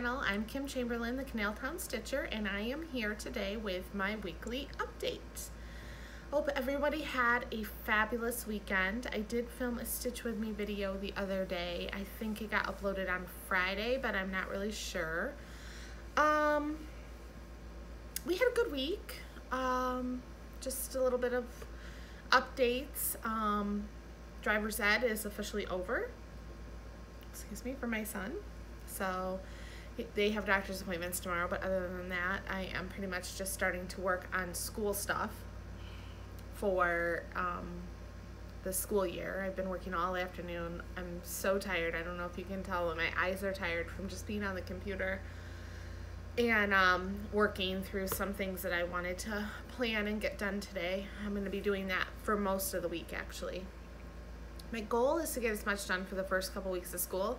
channel. I'm Kim Chamberlain, the Canal Town Stitcher, and I am here today with my weekly update. Hope everybody had a fabulous weekend. I did film a Stitch With Me video the other day. I think it got uploaded on Friday, but I'm not really sure. We had a good week. Just a little bit of updates. Driver's ed is officially over. Excuse me, for my son. So they have doctor's appointments tomorrow, but other than that, I am pretty much just starting to work on school stuff for the school year. I've been working all afternoon. I'm so tired. I don't know if you can tell, but my eyes are tired from just being on the computer and working through some things that I wanted to plan and get done today. I'm going to be doing that for most of the week, actually. My goal is to get as much done for the first couple weeks of school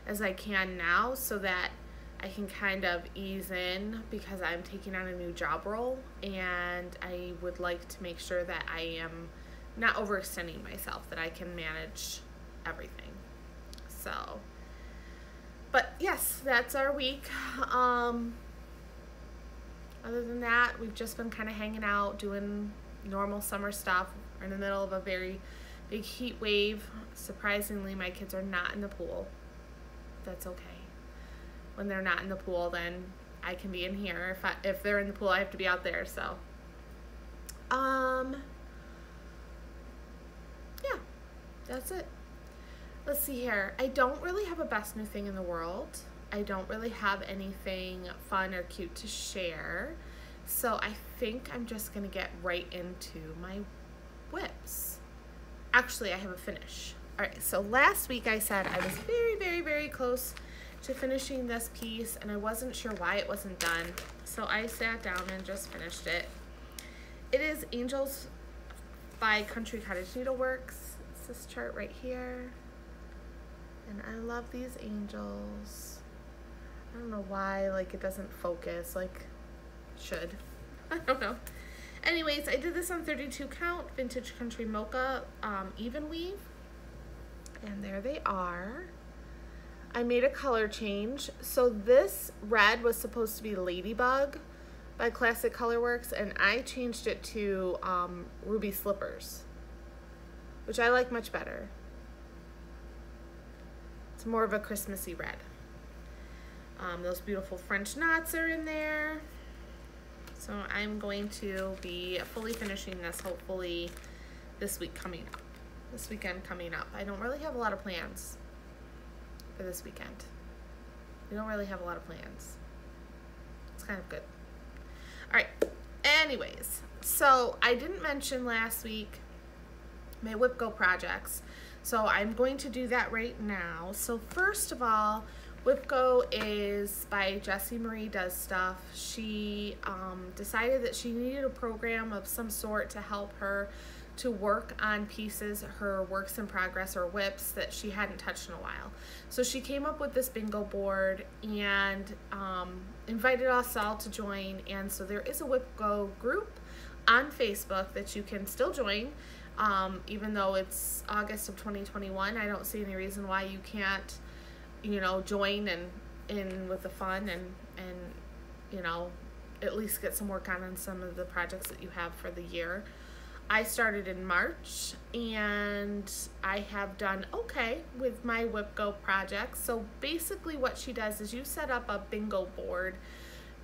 as I can now, so that I can kind of ease in, because I'm taking on a new job role and I would like to make sure that I am not overextending myself, that I can manage everything. So, but yes, that's our week. Other than that, we've just been kind of hanging out, doing normal summer stuff. We're in the middle of a very big heat wave. Surprisingly, my kids are not in the pool. That's okay. When they're not in the pool, then I can be in here. If they're in the pool, I have to be out there. So, yeah, that's it. Let's see here. I don't really have a best new thing in the world. I don't really have anything fun or cute to share. So I think I'm just gonna get right into my whips. Actually, I have a finish. All right, so last week I said I was very close to finishing this piece, and I wasn't sure why it wasn't done. So I sat down and just finished it. It is Angels by Cottage Needleworks. It's this chart right here. And I love these angels. I don't know why, like, it doesn't focus like it should. I don't know. Anyways, I did this on 32 count, Vintage Country Mocha even weave. And there they are. I made a color change. So this red was supposed to be Ladybug by Classic Colorworks, and I changed it to Ruby Slippers, which I like much better. It's more of a Christmassy red. Those beautiful French knots are in there. So I'm going to be fully finishing this hopefully this week coming up. This weekend coming up. I don't really have a lot of plans for this weekend. We don't really have a lot of plans. It's kind of good. All right. Anyways, so I didn't mention last week my WIPGO projects. So I'm going to do that right now. So first of all, WIPGO is by Jessie Marie Does Stuff. She decided that she needed a program of some sort to help her to work on pieces, her works in progress or whips that she hadn't touched in a while. So she came up with this bingo board and invited us all to join. And so there is a WIPGO group on Facebook that you can still join. Even though it's August of 2021, I don't see any reason why you can't, you know, join and in with the fun and you know, at least get some work on some of the projects that you have for the year. I started in March and I have done okay with my WIPGO projects. So basically what she does is you set up a bingo board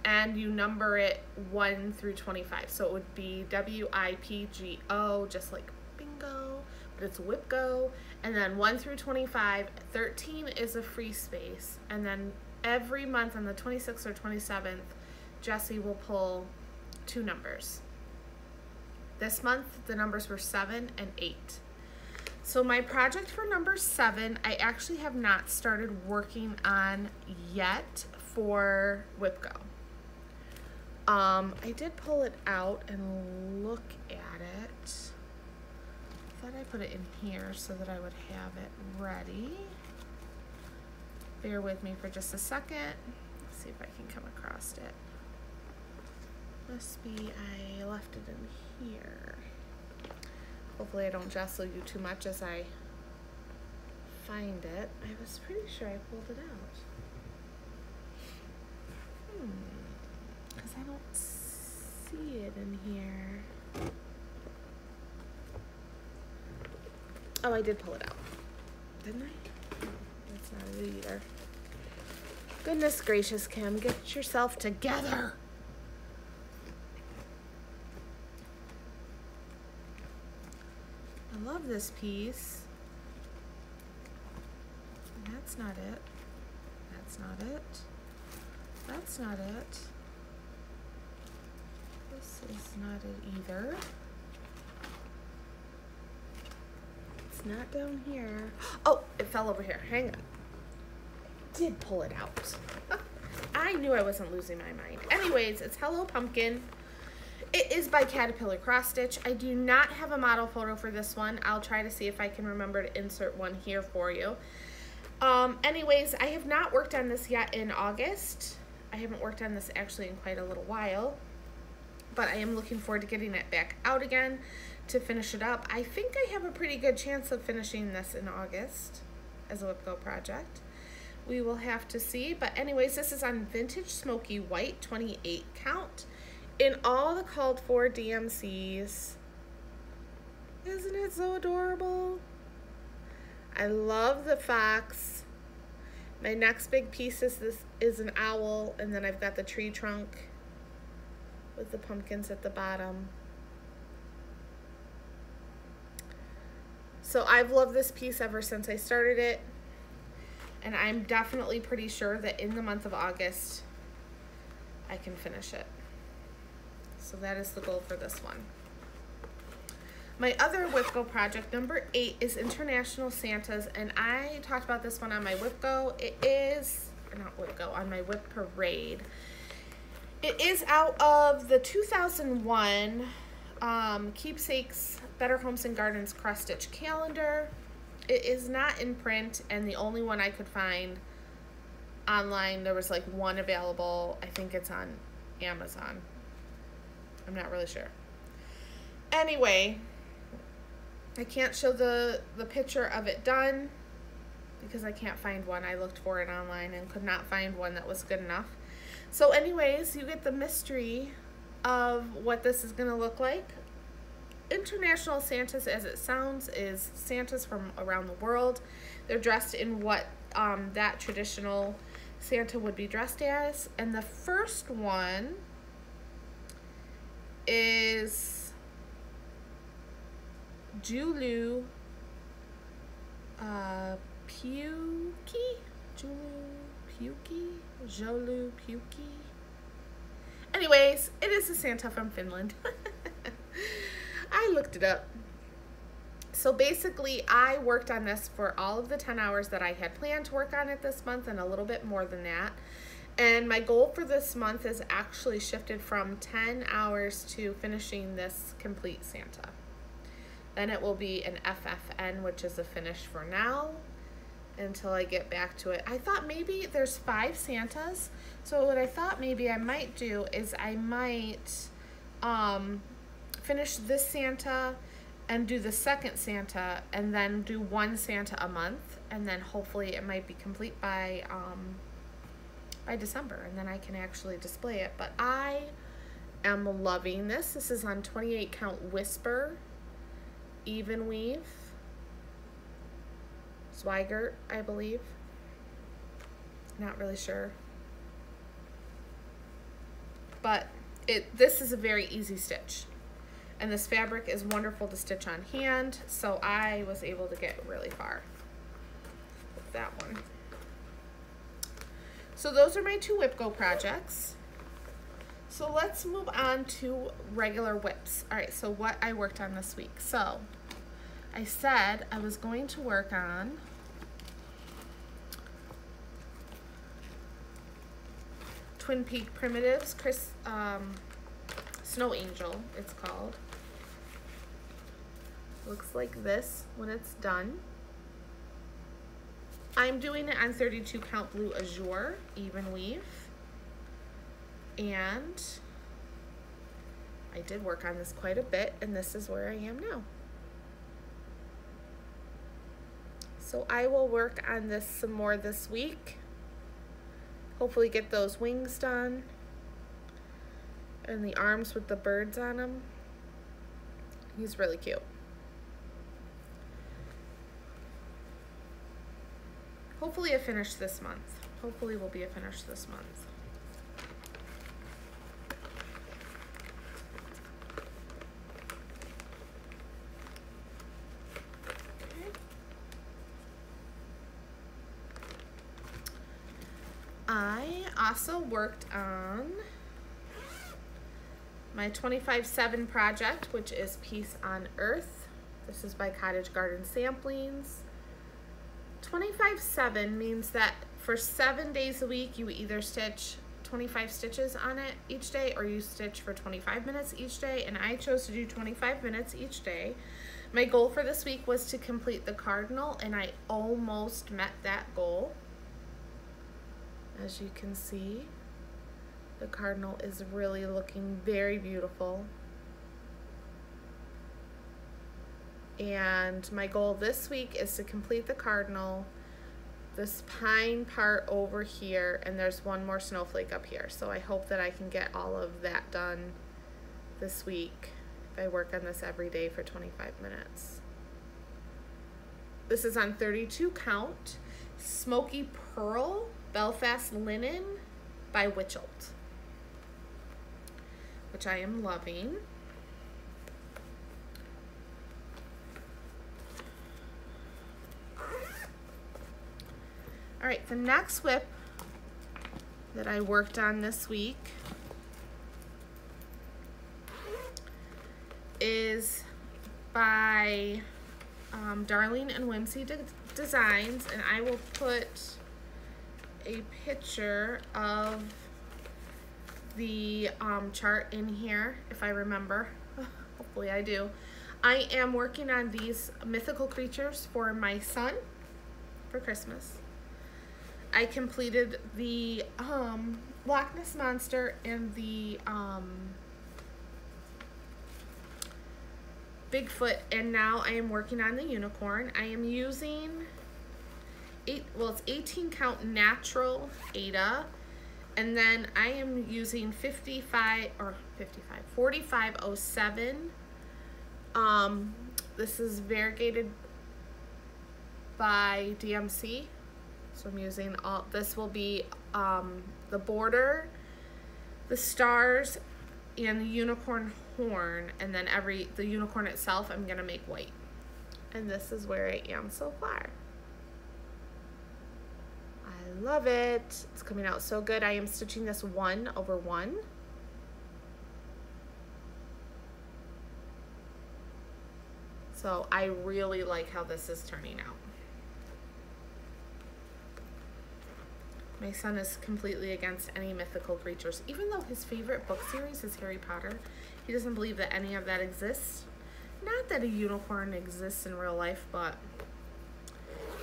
and you number it 1 through 25. So it would be WIPGO, just like bingo, but it's WIPGO. And then 1 through 25, 13 is a free space. And then every month on the 26th or 27th, Jessie will pull 2 numbers. This month, the numbers were 7 and 8. So my project for number 7, I actually have not started working on yet for WIPGO. I did pull it out and look at it. I thought I put it in here so that I would have it ready. Bear with me for just a second. Let's see if I can come across it. Must be I left it in here. Hopefully I don't jostle you too much as I find it. I was pretty sure I pulled it out. in here. Oh, I did pull it out, didn't I? That's not it either. Goodness gracious, Kim, get yourself together. I love this piece. That's not it. That's not it. That's not it. This is not it either. It's not down here. Oh, it fell over here. Hang on. Did pull it out. I knew I wasn't losing my mind. Anyways, it's Hello Pumpkin. It is by Caterpillar Crossstitch. I do not have a model photo for this one. I'll try to see if I can remember to insert one here for you. Anyways, I have not worked on this yet in August. I haven't worked on this actually in quite a little while, but I am looking forward to getting it back out again to finish it up. I think I have a pretty good chance of finishing this in August as a WIPGO project. We will have to see, but anyways, this is on Vintage Smoky White, 28 count, in all the called for DMCs. Isn't it so adorable? I love the fox. My next big piece is an owl, and then I've got the tree trunk with the pumpkins at the bottom. So I've loved this piece ever since I started it, and I'm definitely pretty sure that in the month of August I can finish it. So that is the goal for this one. My other WIPGO project, number 8, is International Santas, and I talked about this one on my WIPGO. It is, not WIPGO, on my WIP Parade. It is out of the 2001 Keepsakes Better Homes and Gardens Cross-Stitch calendar. It is not in print, and the only one I could find online, there was like one available. I think it's on Amazon. I'm not really sure. Anyway, I can't show the picture of it done because I can't find one. I looked for it online and could not find one that was good enough. So anyways, you get the mystery of what this is going to look like. International Santas, as it sounds, is Santas from around the world. They're dressed in what that traditional Santa would be dressed as. And the first one is Julu Jolu Puki. Anyways, it is a Santa from Finland. I looked it up. So basically, I worked on this for all of the 10 hours that I had planned to work on it this month and a little bit more than that. And my goal for this month is actually shifted from 10 hours to finishing this complete Santa. Then it will be an FFN, which is a finish for now until I get back to it. I thought maybe there's 5 Santas. So what I thought maybe I might do is I might finish this Santa and do the second Santa and then do one Santa a month, and then hopefully it might be complete by December, and then I can actually display it. But I am loving this. This is on 28 count Whisper even weave, Zweigert, I believe. Not really sure, but this is a very easy stitch, and this fabric is wonderful to stitch on hand, so I was able to get really far with that one. So those are my 2 WIPGO projects. So let's move on to regular whips. All right, so what I worked on this week. So I said I was going to work on Twin Peak Primitives, Snow Angel, it's called. Looks like this when it's done. I'm doing it on 32 count blue azure even weave, and I did work on this quite a bit, and this is where I am now. So I will work on this some more this week, hopefully get those wings done, And the arms with the birds on them. He's really cute. Hopefully a finish this month. Hopefully will be a finish this month. I also worked on my 25/7 project, which is Peace on Earth. This is by Cottage Garden Samplings. 25/7 means that for 7 days a week, you either stitch 25 stitches on it each day, or you stitch for 25 minutes each day, and I chose to do 25 minutes each day. My goal for this week was to complete the cardinal, and I almost met that goal. As you can see, the cardinal is really looking very beautiful. And my goal this week is to complete the cardinal, this pine part over here, and there's one more snowflake up here. So I hope that I can get all of that done this week if I work on this every day for 25 minutes. This is on 32 count, Smoky Pearl, Belfast Linen by Wiltchet, which I am loving. All right, the next whip that I worked on this week is by Darling and Whimsy Designs, and I will put a picture of the chart in here if I remember. Hopefully I do. I am working on these mythical creatures for my son for Christmas. I completed the Loch Ness Monster and the Bigfoot, and now I am working on the unicorn. I am using it's 18 count natural Ada, and then I am using 4507. This is variegated by DMC. So I'm using all, this will be the border, the stars, and the unicorn horn, and then the unicorn itself I'm gonna make white. And this is where I am so far. I love it. It's coming out so good. I am stitching this 1/1. So I really like how this is turning out. My son is completely against any mythical creatures. Even though his favorite book series is Harry Potter, he doesn't believe that any of that exists. Not that a unicorn exists in real life, but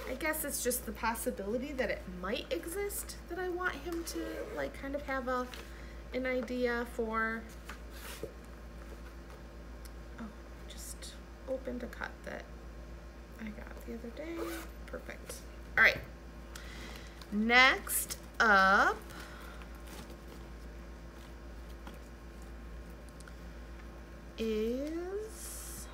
I guess it's just the possibility that it might exist that I want him to like kind of have an idea for. Oh, just opened a cut that I got the other day. Perfect. All right. Next up is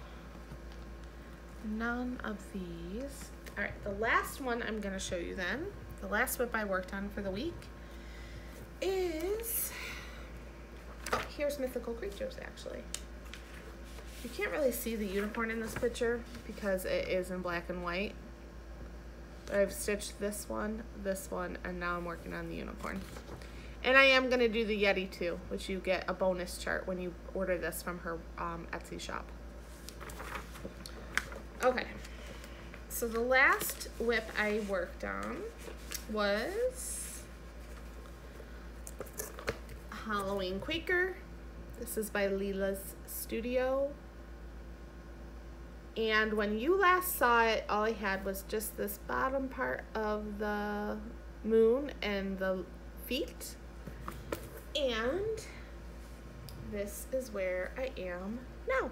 none of these. All right, the last one I'm gonna show you then, the last whip I worked on for the week is, oh, here's Mythical Creatures actually. You can't really see the unicorn in this picture because it is in black and white. I've stitched this one, and now I'm working on the unicorn. And I am gonna do the Yeti too, which you get a bonus chart when you order this from her Etsy shop. Okay, so the last whip I worked on was Halloween Quaker. This is by Lilas Studio. And when you last saw it, all I had was just this bottom part of the moon and the feet. And this is where I am now.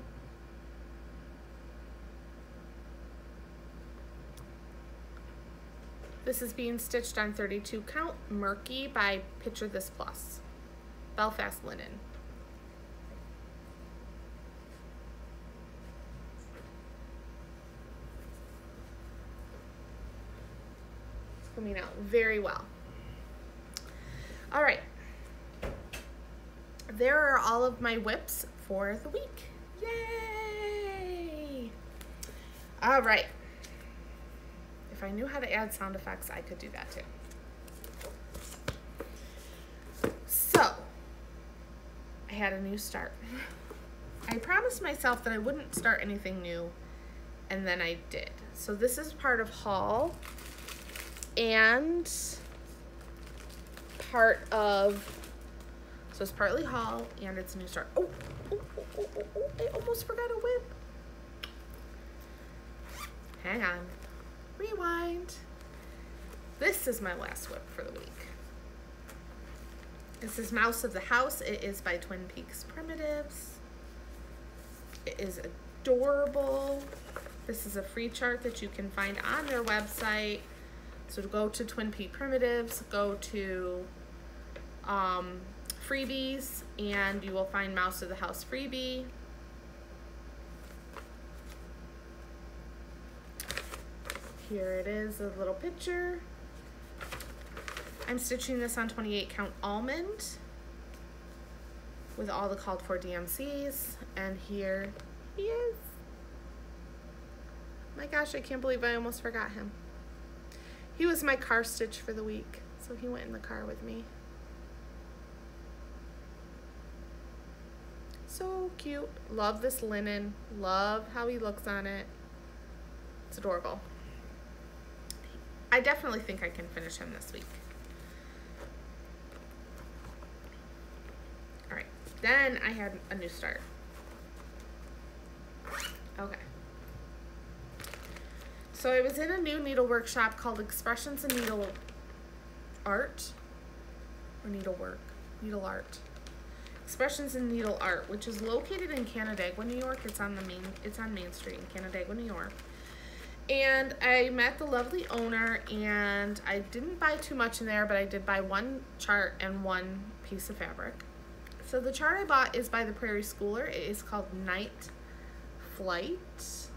This is being stitched on 32 count, Murky by Picture This Plus, Belfast Linen. coming out very well. All right. There are all of my whips for the week. Yay! All right. If I knew how to add sound effects, I could do that too. So, I had a new start. I promised myself that I wouldn't start anything new, and then I did. So this is part of haul and part of, so it's partly haul and it's a new start. Oh, I almost forgot a whip. Hang on. Rewind. This is my last whip for the week. This is Mouse of the House. It is by Twin Peaks Primitives. It is adorable. This is a free chart that you can find on their website. So to go to Twin Peaks Primitives, go to freebies, and you will find Mouse of the House freebie. Here it is, a little picture. I'm stitching this on 28 count almond with all the called for DMCs, and here he is. My gosh, I can't believe I almost forgot him. He was my car stitch for the week, so he went in the car with me. So cute. Love this linen. Love how he looks on it. It's adorable. I definitely think I can finish him this week. All right, then I had a new start. Okay. So I was in a new needle workshop called Expressions in Needleart, or Needlework, Needleart. Expressions in Needleart, which is located in Canandaigua, New York. It's on Main Street in Canandaigua, New York. And I met the lovely owner, and I didn't buy too much in there, but I did buy one chart and one piece of fabric. So the chart I bought is by the Prairie Schooler. It is called Night Flight.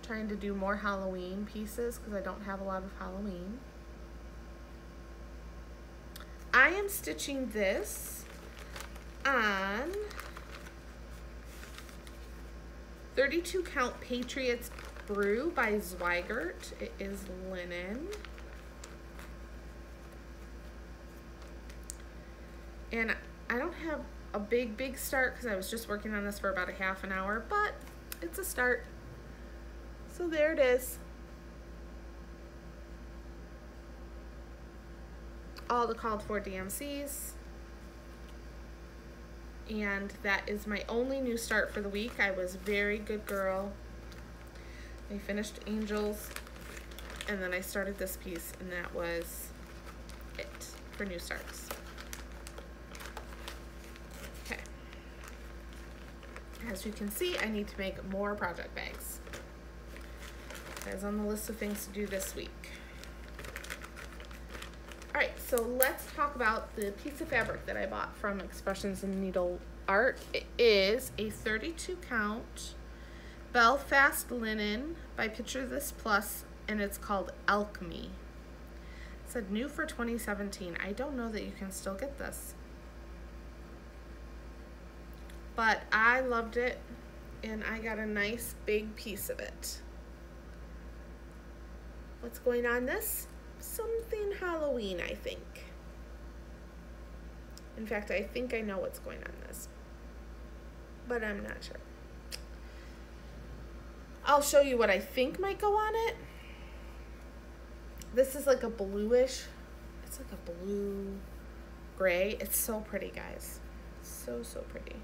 Trying to do more Halloween pieces because I don't have a lot of Halloween. I am stitching this on 32 count Patriots Brew by Zweigert. It is linen. And I don't have a big start because I was just working on this for about a half an hour, but it's a start. So there it is. All the called for DMCs. And that is my only new start for the week. I was very good girl. I finished Angels, and then I started this piece, and that was it for new starts. Okay. As you can see, I need to make more project bags. That is on the list of things to do this week. All right, so let's talk about the piece of fabric that I bought from Expressions in Needleart. It is a 32 count Belfast linen by Picture This Plus, and it's called Alchemy. It said new for 2017. I don't know that you can still get this, but I loved it, and I got a nice big piece of it. What's going on this? Something Halloween, I think. In fact, I think I know what's going on this, but I'm not sure. I'll show you what I think might go on it. This is like a bluish, it's like a blue gray. It's so pretty, guys. So pretty.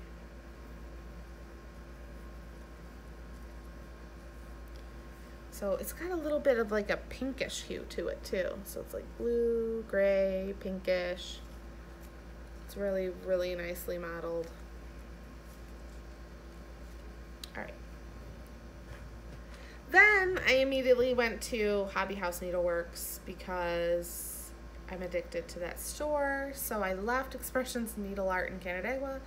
So it's got a little bit of like a pinkish hue to it too. So it's like blue, gray, pinkish. It's really, really nicely modeled. All right. Then I immediately went to Hobby House Needleworks because I'm addicted to that store. So I left Expressions Needleart in Canandaigua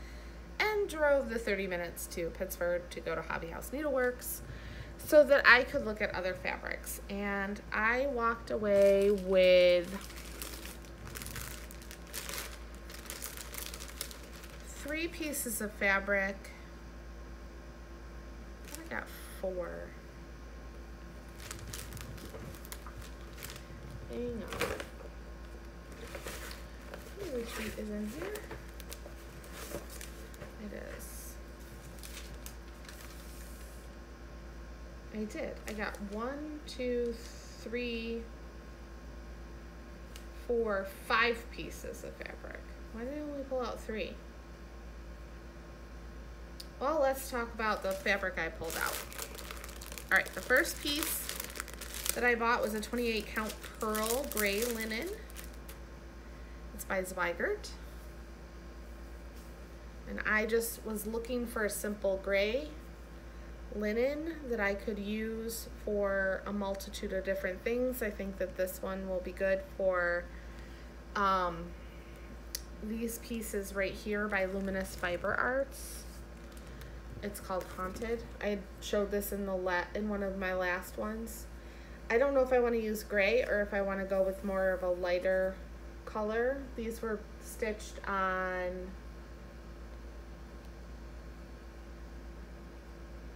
and drove the 30 minutes to Pittsburgh to go to Hobby House Needleworks. so that I could look at other fabrics. And I walked away with 3 pieces of fabric. I got 4. Hang on. Which sheet is in here? It is. I did. I got 1, 2, 3, 4, 5 pieces of fabric. Why did I only pull out 3? Well, let's talk about the fabric I pulled out. All right, the first piece that I bought was a 28 count pearl gray linen. It's by Zweigert. And I just was looking for a simple gray linen that I could use for a multitude of different things. I think that this one will be good for these pieces right here by Luminous Fiber Arts. It's called Haunted. I showed this in one of my last ones. I don't know if I want to use gray or if I want to go with more of a lighter color. These were stitched on,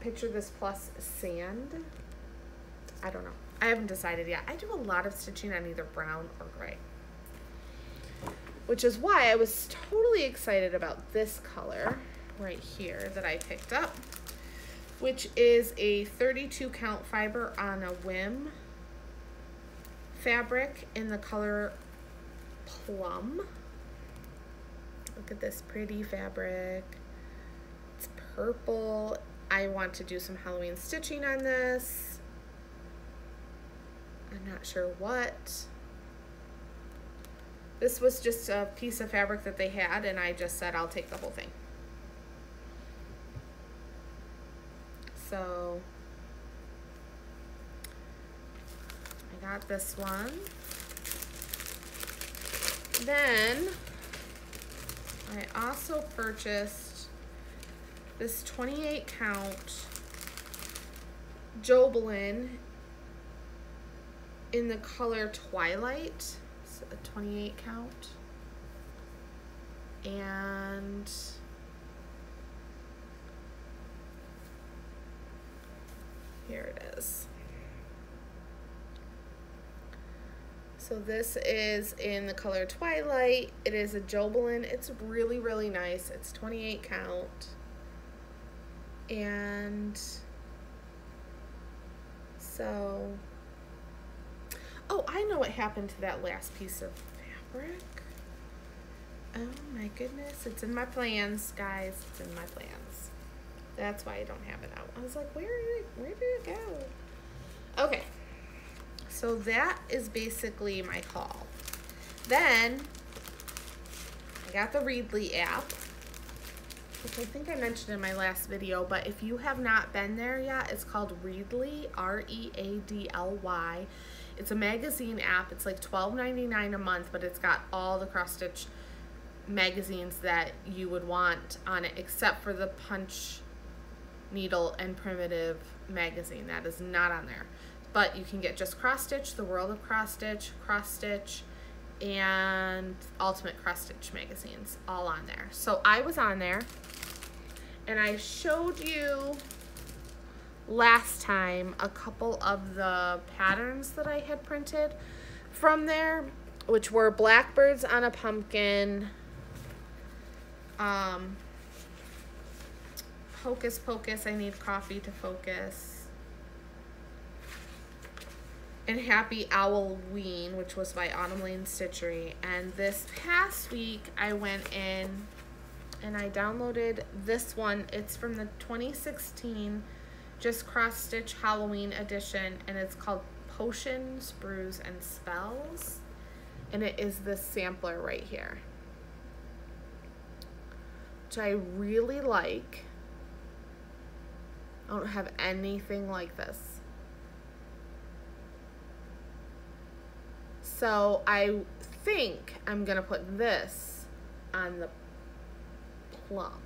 picture this plus sand. I don't know. I haven't decided yet. I do a lot of stitching on either brown or gray, which is why I was totally excited about this color right here that I picked up, which is a 32 count fiber on a whim fabric in the color Plum. Look at this pretty fabric. It's purple. I want to do some Halloween stitching on this. I'm not sure what. This was just a piece of fabric that they had, and I just said I'll take the whole thing. So I got this one. Then I also purchased this 28 count Jobelin in the color Twilight. It's a 28 count. And here it is. So this is in the color Twilight. It is a Jobelin. It's really, really nice. It's 28 count. And so, oh, I know what happened to that last piece of fabric. Oh my goodness, it's in my plans, guys. It's in my plans. That's why I don't have it out. I was like, where did it go? Okay. So that is basically my haul. Then I got the Readly app, which I think I mentioned in my last video, but if you have not been there yet, it's called Readly, R-E-A-D-L-Y. It's a magazine app. It's like $12.99 a month, but it's got all the cross-stitch magazines that you would want on it, except for the Punch, Needle, and Primitive magazine. That is not on there. But you can get just Cross-Stitch, The World of Cross-Stitch, Cross-Stitch, and Ultimate Cross-Stitch magazines, all on there. So I was on there, and I showed you last time a couple of the patterns that I had printed from there, which were blackbirds on a pumpkin, Hocus Pocus, I Need Coffee to Focus, and Happy Owlween, which was by Autumn Lane Stitchery. And this past week I went in and I downloaded this one. It's from the 2016 Just Cross Stitch Halloween edition, and it's called Potions, Brews, and Spells. And it is this sampler right here, which I really like. I don't have anything like this. So I think I'm gonna put this on the plum.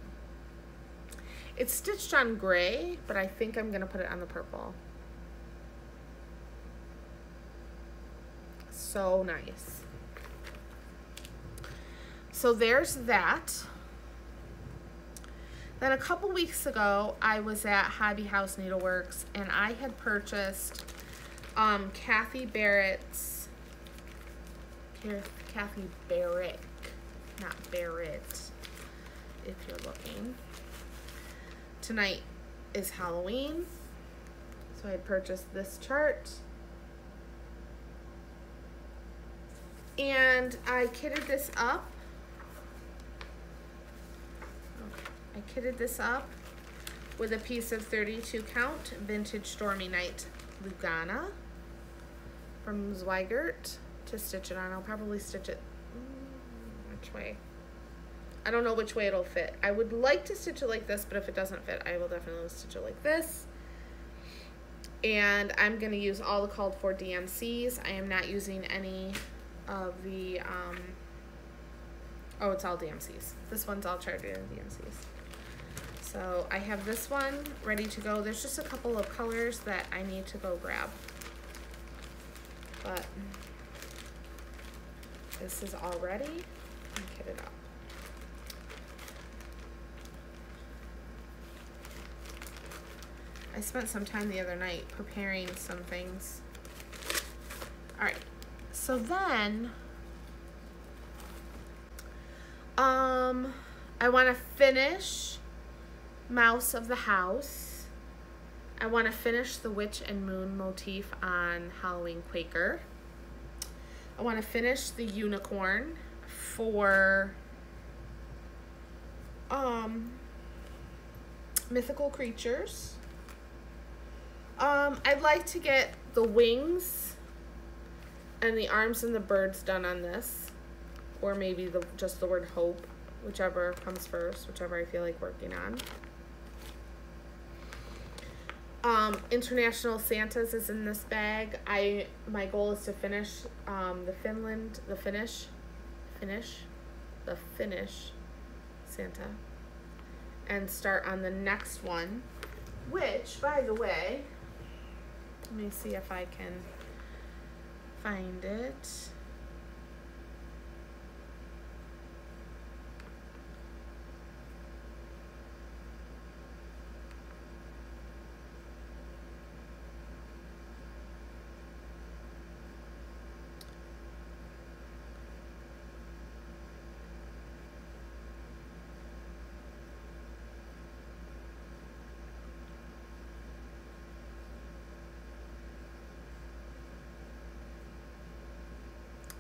It's stitched on gray, but I think I'm gonna put it on the purple. so nice. So there's that. Then a couple weeks ago, I was at Hobby House Needleworks, and I had purchased Kathy Barrett's, Kathy Barrett, not Barrett, if you're looking. Tonight is Halloween, so I had purchased this chart. And I kitted this up. I kitted this up with a piece of 32 count Vintage Stormy Night Lugana from Zweigert to stitch it on. I'll probably stitch it, which way? I don't know which way it'll fit. I would like to stitch it like this, but if it doesn't fit, I will definitely stitch it like this. And I'm going to use all the called for DMCs. I am not using any of the, oh, it's all DMCs. This one's all charted in DMCs. So I have this one ready to go. There's just a couple of colors that I need to go grab. But this is all ready. And kit it up. I spent some time the other night preparing some things. All right, so then I want to finish Mouse of the House. I want to finish the Witch and Moon motif on Halloween Quaker. I want to finish the unicorn for Mythical Creatures. I'd like to get the wings and the arms and the birds done on this, or maybe just the word hope, whichever comes first, whichever I feel like working on. International Santas is in this bag. My goal is to finish the Finnish Santa and start on the next one, which, by the way, let me see if I can find it.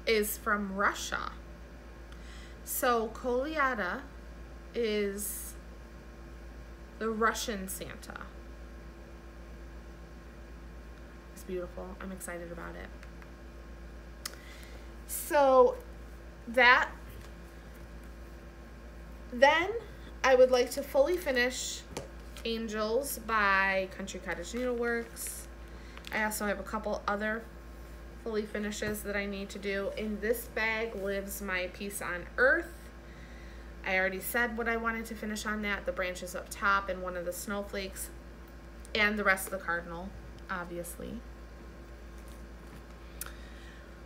Is from Russia. So Kolyada is the Russian Santa. It's beautiful. I'm excited about it. So that, then I would like to fully finish Angels by Country Cottage Needleworks. I also have a couple other fully finishes that I need to do. In this bag lives my piece on Earth. I already said what I wanted to finish on that, the branches up top and one of the snowflakes, and the rest of the cardinal, obviously.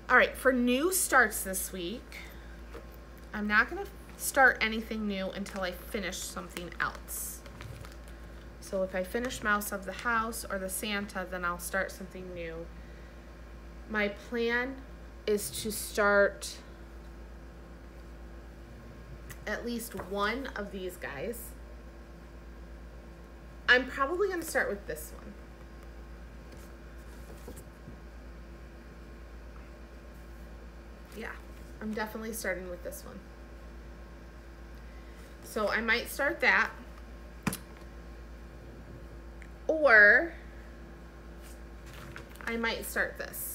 All right, for new starts this week, I'm not gonna start anything new until I finish something else. So if I finish Mouse of the House or the Santa, then I'll start something new. My plan is to start at least one of these guys. I'm probably going to start with this one. Yeah, I'm definitely starting with this one. So I might start that. Or I might start this.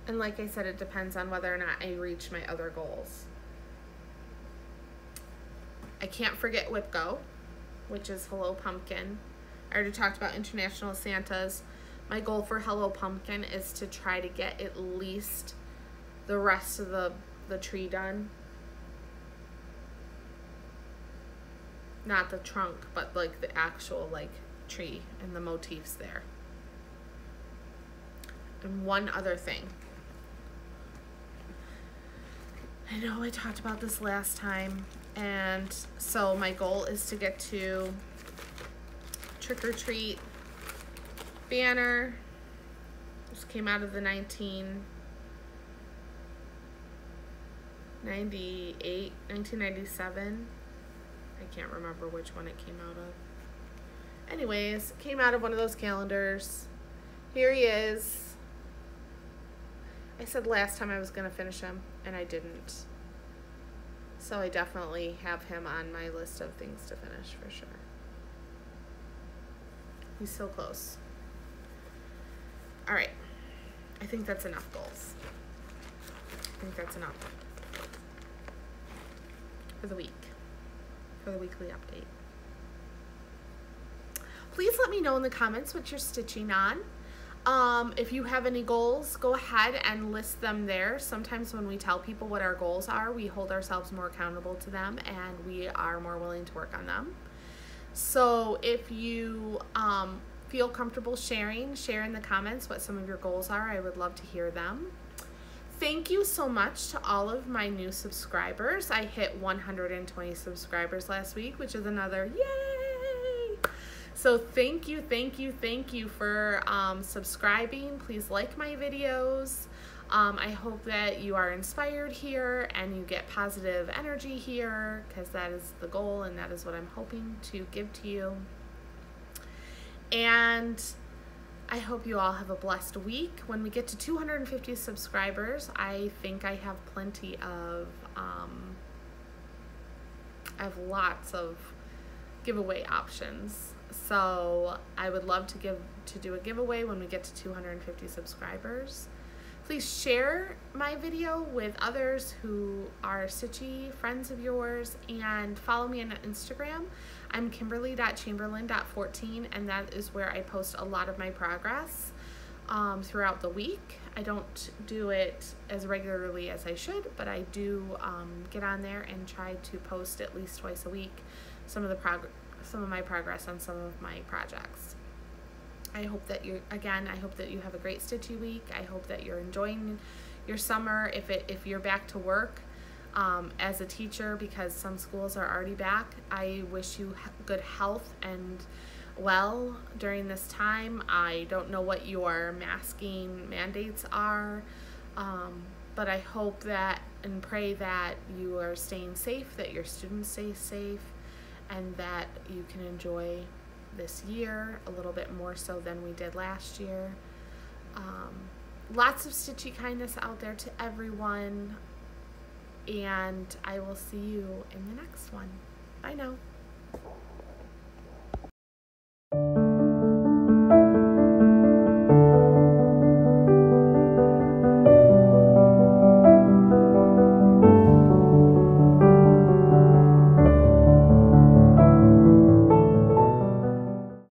And like I said, it depends on whether or not I reach my other goals. I can't forget WIPGO, which is Hello Pumpkin. I already talked about International Santas. My goal for Hello Pumpkin is to try to get at least the rest of the tree done. Not the trunk, but like the actual like tree and the motifs there. And one other thing. I know I talked about this last time, and so my goal is to get to Trick or Treat banner. This came out of the 1997. I can't remember which one it came out of. Anyways, it came out of one of those calendars. Here he is. I said last time I was going to finish him, and I didn't. So I definitely have him on my list of things to finish for sure. He's so close. All right. I think that's enough goals. I think that's enough for the week, for the weekly update. Please let me know in the comments what you're stitching on. If you have any goals, go ahead and list them there. Sometimes when we tell people what our goals are, we hold ourselves more accountable to them, and we are more willing to work on them. So if you feel comfortable sharing, share in the comments what some of your goals are. I would love to hear them. Thank you so much to all of my new subscribers. I hit 120 subscribers last week, which is another yay! So thank you for subscribing. Please like my videos. I hope that you are inspired here and you get positive energy here, because that is the goal and that is what I'm hoping to give to you. And I hope you all have a blessed week. When we get to 250 subscribers, I think I have plenty of, I have lots of giveaway options. So I would love to do a giveaway when we get to 250 subscribers. Please share my video with others who are stitchy friends of yours, and follow me on Instagram. I'm kimberly.chamberlain.14, and that is where I post a lot of my progress throughout the week. I don't do it as regularly as I should, but I do get on there and try to post at least twice a week some of my progress on some of my projects. I hope that I hope that you have a great stitchy week. I hope that you're enjoying your summer. If you're back to work as a teacher, because some schools are already back, I wish you good health and well during this time. I don't know what your masking mandates are, but I hope that and pray that you are staying safe, that your students stay safe, and that you can enjoy this year a little bit more so than we did last year. Lots of stitchy kindness out there to everyone, and I will see you in the next one. Bye now.